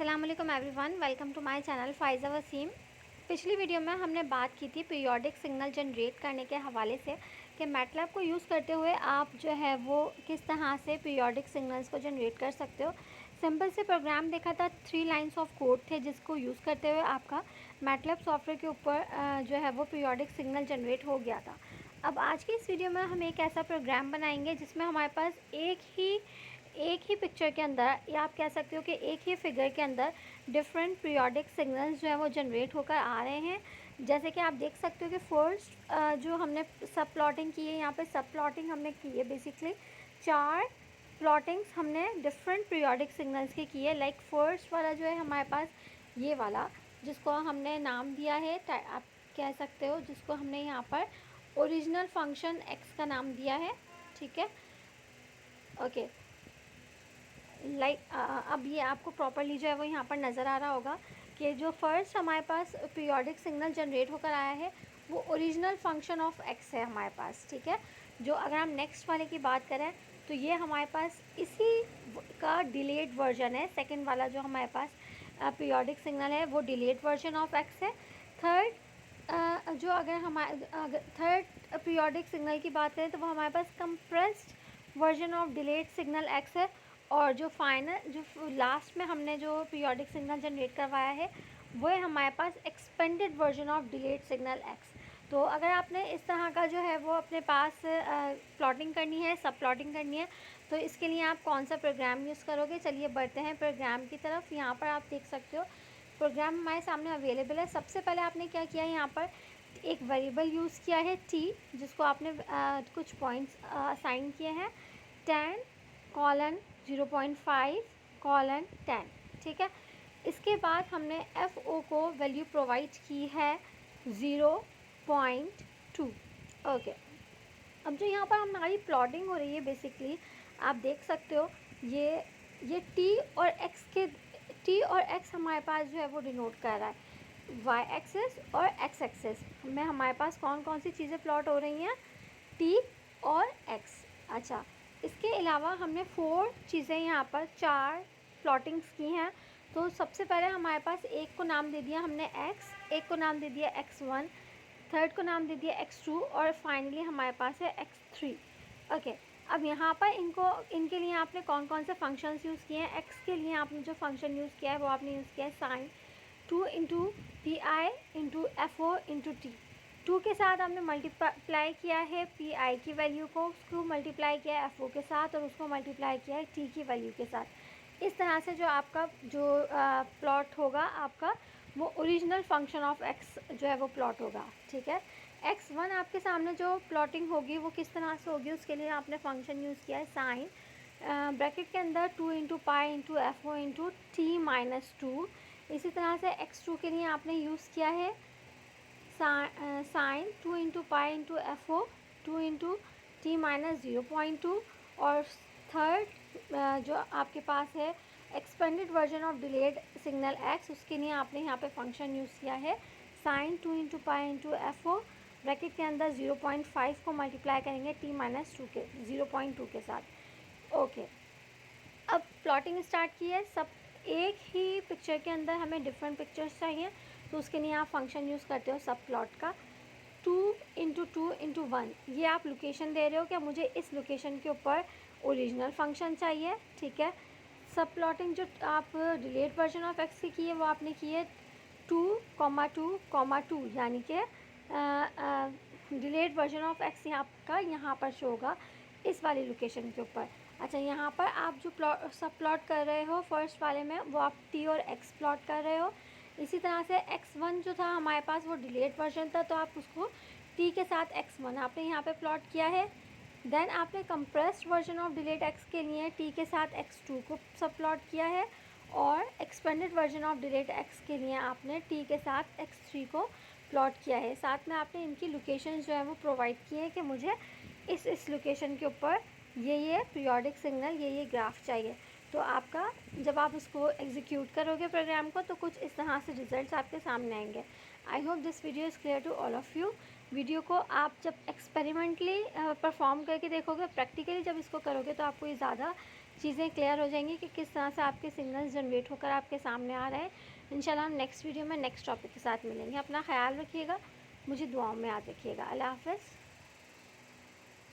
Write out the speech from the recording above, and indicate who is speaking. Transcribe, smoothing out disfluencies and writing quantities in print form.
Speaker 1: अस्सलाम वालेकुम everyone, welcome to my channel Faiza Waseem. पिछली वीडियो में हमने बात की थी पीरियोडिक सिग्नल जनरेट करने के हवाले से कि मैटलैब को यूज़ करते हुए आप जो है वो किस तरह से पीरियोडिक सिग्नल्स को जनरेट कर सकते हो। सिंपल से प्रोग्राम देखा था, 3 लाइन्स ऑफ कोड थे जिसको यूज़ करते हुए आपका मैटलैब सॉफ्टवेयर के ऊपर जो है वो पीरियोडिक सिग्नल जनरेट हो गया था। अब आज की इस वीडियो में हम एक ऐसा प्रोग्राम बनाएंगे जिसमें हमारे पास एक ही पिक्चर के अंदर, या आप कह सकते हो कि एक ही फिगर के अंदर डिफरेंट पीरियोडिक सिग्नल्स जो है वो जनरेट होकर आ रहे हैं। जैसे कि आप देख सकते हो कि फर्स्ट जो हमने सब प्लॉटिंग की है, यहाँ पे सब प्लॉटिंग हमने की है। बेसिकली 4 प्लॉटिंग्स हमने डिफरेंट पीरियोडिक सिग्नल्स की है। लाइक फर्स्ट वाला जो है हमारे पास ये वाला, जिसको हमने नाम दिया है, आप कह सकते हो, जिसको हमने यहाँ पर ओरिजिनल फंक्शन एक्स का नाम दिया है। ठीक है, ओके। अब ये आपको प्रॉपरली जो है वो यहाँ पर नज़र आ रहा होगा कि जो फर्स्ट हमारे पास पीरियोडिक सिग्नल जनरेट होकर आया है वो ओरिजिनल फंक्शन ऑफ एक्स है हमारे पास। ठीक है, जो अगर हम नेक्स्ट वाले की बात करें तो ये हमारे पास इसी का डिलेड वर्जन है। सेकंड वाला जो हमारे पास पीरियोडिक सिग्नल है वो डिलेड वर्जन ऑफ एक्स है। थर्ड जो अगर थर्ड पीरियोडिक सिग्नल की बात करें तो वो हमारे पास compressed version of delayed signal x है। और जो लास्ट में हमने जो पीरियोडिक सिग्नल जनरेट करवाया है वो है हमारे पास expanded version of delayed signal x. तो अगर आपने इस तरह का जो है वो अपने पास प्लॉटिंग करनी है, सब प्लॉटिंग करनी है, तो इसके लिए आप कौन सा प्रोग्राम यूज़ करोगे। चलिए बढ़ते हैं प्रोग्राम की तरफ। यहाँ पर आप देख सकते हो प्रोग्राम हमारे सामने अवेलेबल है। सबसे पहले आपने क्या किया है, यहाँ पर एक वेरिएबल यूज़ किया है टी, जिसको आपने कुछ पॉइंट्स असाइन किए हैं, 10:0.5:10। ठीक है, इसके बाद हमने FO को वैल्यू प्रोवाइड की है 0.2। ओके, अब जो यहाँ पर हमारी प्लॉटिंग हो रही है, बेसिकली आप देख सकते हो ये टी और एक्स हमारे पास जो है वो डिनोट कर रहा है। वाई एक्सेस और एक्स एक्सेस में हमारे पास कौन कौन सी चीज़ें प्लॉट हो रही हैं, टी और एक्स। अच्छा, इसके अलावा हमने 4 चीज़ें यहाँ पर 4 प्लॉटिंग्स की हैं। तो सबसे पहले हमारे पास एक को नाम दे दिया हमने एक्स, एक को नाम दे दिया x1, थर्ड को नाम दे दिया x2 और फाइनली हमारे पास है x3। ओके, अब यहाँ पर इनके लिए आपने कौन कौन से फंक्शंस यूज़ किए हैं। x के लिए आपने जो फंक्शन यूज़ किया है वो आपने यूज़ किया है sine 2 into P I into F O into T. 2 के साथ आपने मल्टीप्लाई किया है पी आई की वैल्यू को, उसको मल्टीप्लाई किया है एफ ओ के साथ और उसको मल्टीप्लाई किया है टी की वैल्यू के साथ। इस तरह से जो आपका जो प्लॉट होगा आपका वो ओरिजिनल फंक्शन ऑफ एक्स जो है वो प्लॉट होगा। ठीक है, x1 आपके सामने जो प्लॉटिंग होगी वो किस तरह से होगी, उसके लिए आपने फंक्शन यूज़ किया है साइन ब्रैकेट के अंदर 2 into pi into F O into T minus 2। इसी तरह से x2 के लिए आपने यूज़ किया है sine 2 into pi into F O 2 into T minus 0.2। और थर्ड जो आपके पास है expanded version of delayed signal X, उसके लिए आपने यहाँ पे फंक्शन यूज़ किया है sine 2 into pi into F O bracket के अंदर 0.5 को मल्टीप्लाई करेंगे टी माइनस 2 के 0.2 के साथ। ओके, अब प्लॉटिंग स्टार्ट की है। सब एक ही पिक्चर के अंदर हमें डिफरेंट पिक्चर्स चाहिए, तो उसके लिए आप फंक्शन यूज़ करते हो सब प्लॉट का 2 इंटू 2 इंटू 1। ये आप लोकेशन दे रहे हो कि मुझे इस लोकेशन के ऊपर ओरिजिनल फंक्शन चाहिए। ठीक है, सब प्लॉटिंग जो आप डिलेड वर्जन ऑफ एक्स की है वो आपने की है 2,2,2, यानी कि डिलेड वर्जन ऑफ एक्स यहाँ पर शो होगा इस वाली लोकेशन के ऊपर। अच्छा, यहाँ पर आप जो सब प्लॉट कर रहे हो फर्स्ट वाले में वो आप टी और एक्स प्लॉट कर रहे हो। इसी तरह से x1 जो था हमारे पास वो डिलेड वर्जन था, तो आप उसको t के साथ x1 आपने यहाँ पे प्लॉट किया है। देन आपने compressed version of delayed x के लिए t के साथ x2 को सब प्लॉट किया है और expanded version of delayed x के लिए आपने t के साथ x3 को प्लॉट किया है। साथ में आपने इनकी लोकेशन जो है वो प्रोवाइड की है कि मुझे इस लोकेशन के ऊपर ये पीरियोडिक सिग्नल ये ग्राफ चाहिए। तो आपका जब आप इसको एग्जीक्यूट करोगे प्रोग्राम को तो कुछ इस तरह से रिजल्ट्स आपके सामने आएंगे। I hope this video is clear to all of you. Video को आप जब एक्सपेरिमेंटली परफॉर्म करके देखोगे, प्रैक्टिकली जब इसको करोगे तो आपको ये ज़्यादा चीज़ें क्लियर हो जाएंगी कि किस तरह से आपके सिग्नल्स जनरेट होकर आपके सामने आ रहे हैं। इंशाल्लाह हम नेक्स्ट वीडियो में नेक्स्ट टॉपिक के साथ मिलेंगे। अपना ख्याल रखिएगा, मुझे दुआओं में याद रखिएगा। अल्लाह हाफ़िज़।